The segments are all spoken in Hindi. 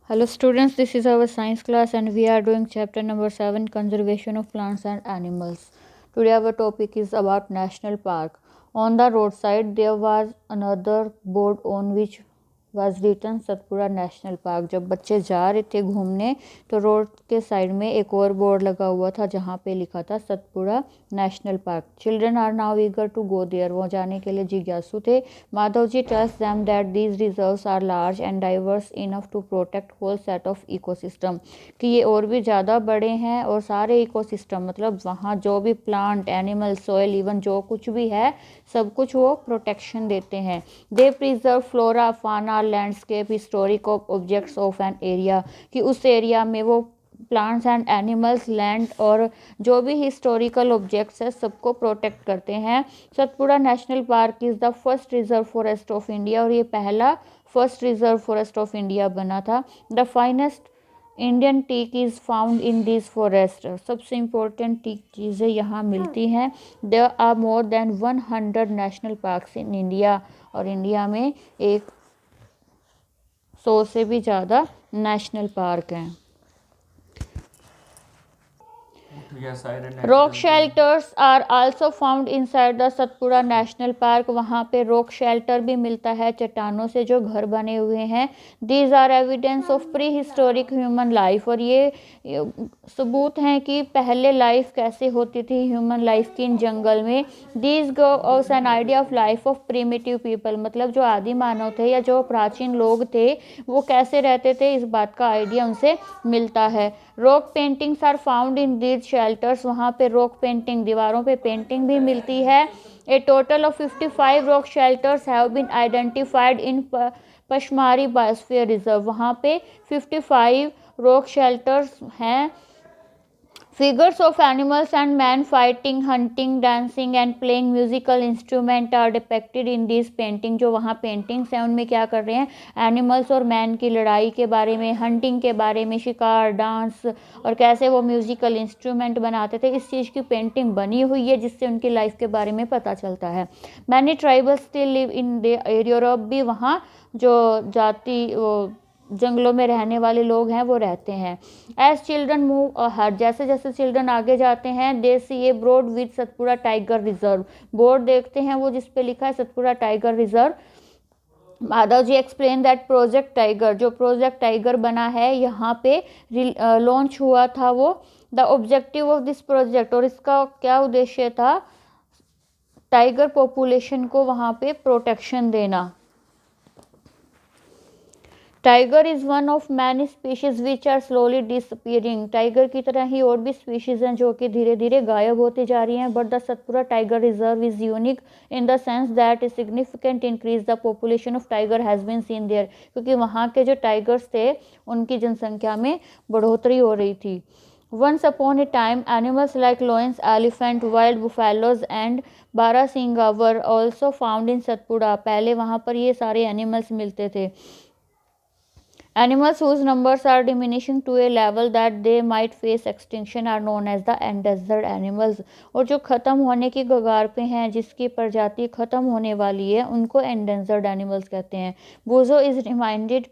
Hello students, this is our science class and we are doing chapter number 7, conservation of plants and animals. Today our topic is about national park. On the roadside there was another board on which was written Satpura national park. जब बच्चे जा रहे थे घूमने तो रोड के साइड में एक और बोर्ड लगा हुआ था जहाँ पे लिखा था Satpura national park. Children are now eager to go there, वो जाने के लिए जिज्ञासु थे। Madhav ji tells them that these reserves are large and diverse enough to protect whole set of ecosystem, कि ये और भी ज़्यादा बड़े हैं और सारे इकोसिस्टम मतलब वहाँ जो भी प्लांट एनिमल सॉइल इवन जो कुछ भी है सब कुछ वो प्रोटेक्शन देते हैं। दे प्रिजर्व फ्लोरा फाना landscape historic objects of an area, कि उस एरिया में वो प्लांट्स एंड एनिमल्स लैंड और जो भी हिस्टोरिकल ऑब्जेक्ट्स है सबको प्रोटेक्ट करते हैं। Satpura national park is the first reserve forest of India, और ये पहला first reserve forest of India बना था। The finest Indian teak is found in this forest, सबसे इम्पोर्टेंट टीक चीज़ें यहाँ मिलती हैं। There are more than 100 national parks in India, और इंडिया में 100 से भी ज़्यादा नेशनल पार्क हैं। Rock shelters are also found inside the Satpura national park, वहाँ पे रॉक शेल्टर भी मिलता है, चट्टानों से जो घर बने हुए हैं। These are evidence of prehistoric human life, और ये सबूत हैं कि पहले लाइफ कैसे होती थी ह्यूमन लाइफ की इन जंगल में। These go us an idea of life of primitive people, मतलब जो आदि मानव थे या जो प्राचीन लोग थे वो कैसे रहते थे इस बात का आइडिया उनसे मिलता है। Rock paintings are found in these shelters, वहाँ पे रॉक पेंटिंग दीवारों पे पेंटिंग भी मिलती है। A total of 55 rock shelters have been identified in Pachmarhi biosphere reserve, वहाँ पे 55 रॉक शेल्टर्स हैं। Figures of animals and man fighting, hunting, dancing and playing musical instrument are depicted in these painting। जो वहाँ पेंटिंग्स हैं उनमें क्या कर रहे हैं, एनिमल्स और मैन की लड़ाई के बारे में, हंटिंग के बारे में, शिकार, डांस और कैसे वो म्यूजिकल इंस्ट्रूमेंट बनाते थे, इस चीज़ की पेंटिंग बनी हुई है जिससे उनकी लाइफ के बारे में पता चलता है। Many tribals still live in the Europe, भी वहाँ जो जाति जंगलों में रहने वाले लोग हैं वो रहते हैं। एज चिल्ड्रन मूव अहेड, जैसे जैसे चिल्ड्रन आगे जाते हैं, they see a board with Satpura tiger reserve, board देखते हैं वो जिस पे लिखा है Satpura tiger reserve. Madhav ji explain that project tiger, जो प्रोजेक्ट टाइगर बना है यहाँ पे लॉन्च हुआ था वो। The objective of this project, और इसका क्या उद्देश्य था, टाइगर पॉपुलेशन को वहाँ पे प्रोटेक्शन देना। Tiger is one of many species which are slowly disappearing, tiger की तरह ही और भी स्पीशीज़ हैं जो कि धीरे धीरे गायब होती जा रही हैं। But the Satpura tiger reserve is unique in the sense that a significant increase the population of tiger has been seen there, क्योंकि वहाँ के जो टाइगर्स थे उनकी जनसंख्या में बढ़ोतरी हो रही थी। Once upon a time, animals like lions, elephant, wild buffaloes and barasingha were also found in Satpura, पहले वहाँ पर ये सारे एनिमल्स मिलते थे। Animals whose numbers are diminishing to a level that they might face extinction are known as the endangered animals, और जो ख़त्म होने की कगार पे हैं, जिसकी प्रजाति ख़त्म होने वाली है, उनको endangered animals कहते हैं। Buzo is reminded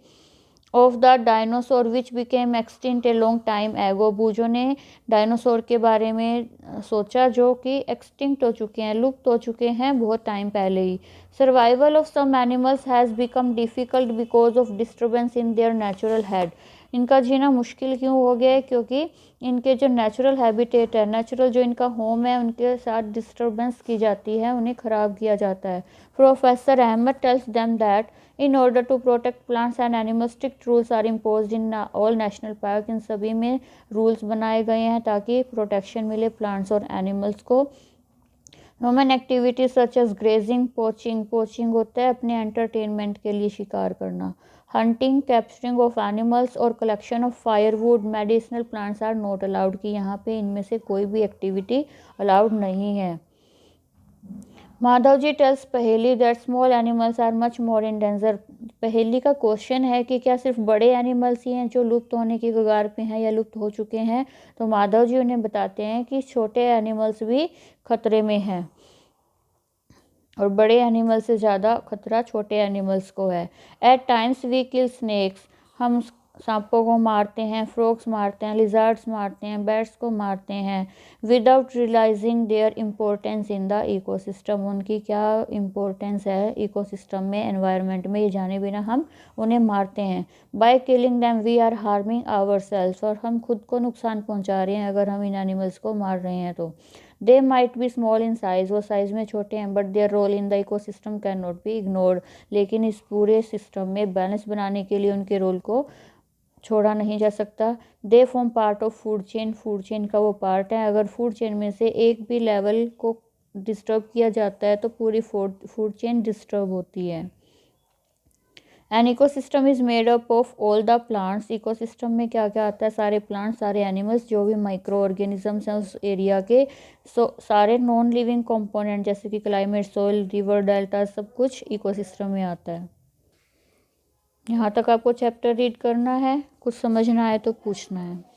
of the dinosaur which became extinct a long time ago, बूजो ने डायनासोर के बारे में सोचा जो कि एक्सटिंक्ट हो चुके हैं, लुप्त हो चुके हैं बहुत टाइम पहले ही। Survival of some animals has become difficult because of disturbance in their natural head, इनका जीना मुश्किल क्यों हो गया है, क्योंकि इनके जो नेचुरल हैबिटेट है, नेचुरल जो इनका होम है, उनके साथ डिस्टर्बेंस की जाती है, उन्हें ख़राब किया जाता है। Professor Ahmed tells them that in order to protect plants and animals strict rules are impose in all national park, इन सभी में रूल्स बनाए गए हैं ताकि प्रोटेक्शन मिले प्लांट्स और एनिमल्स को। Human activities such as grazing, poaching, poaching होता है अपने एंटरटेनमेंट के लिए शिकार करना, हंटिंग, कैप्चरिंग ऑफ एनिमल्स और collection of firewood, medicinal plants are not allowed, कि यहाँ पे इनमें से कोई भी एक्टिविटी अलाउड नहीं है। Madhav ji tells Paheli that small animals are much more in danger, Paheli का क्वेश्चन है कि क्या सिर्फ बड़े एनिमल्स ही हैं जो लुप्त होने की कगार पे हैं या लुप्त हो चुके हैं, तो माधव जी उन्हें बताते हैं कि छोटे एनिमल्स भी खतरे में हैं और बड़े एनिमल से ज़्यादा खतरा छोटे एनिमल्स को है। At times we kill snakes, हम सांपों को मारते हैं, फ्रॉग्स मारते हैं, लिजर्ड्स मारते हैं, बैट्स को मारते हैं, without realising their importance in the ecosystem. उनकी क्या इम्पोर्टेंस है इकोसिस्टम में, एनवायरनमेंट में, ये जाने बिना हम उन्हें मारते हैं। By killing them we are harming our self, और हम खुद को नुकसान पहुंचा रहे हैं अगर हम इन एनिमल्स को मार रहे हैं तो। They might be small in size, वो साइज में छोटे हैं, but their role in the ecosystem can not be ignored, लेकिन इस पूरे सिस्टम में बैलेंस बनाने के लिए उनके रोल को छोड़ा नहीं जा सकता। They form part of food chain, food chain का वो पार्ट है। अगर फूड चेन में से एक भी लेवल को डिस्टर्ब किया जाता है तो पूरी फूड चेन डिस्टर्ब होती है। An ecosystem is made up of all the plants, ecosystem में क्या क्या आता है, सारे प्लांट्स, सारे एनिमल्स, जो भी माइक्रो ऑर्गेनिजम्स हैं उस एरिया के, सारे नॉन लिविंग कंपोनेंट जैसे कि क्लाइमेट, सोइल, रिवर, डेल्टा, सब कुछ इकोसिस्टम में आता है। यहाँ तक आपको चैप्टर रीड करना है, कुछ समझना है तो पूछना है।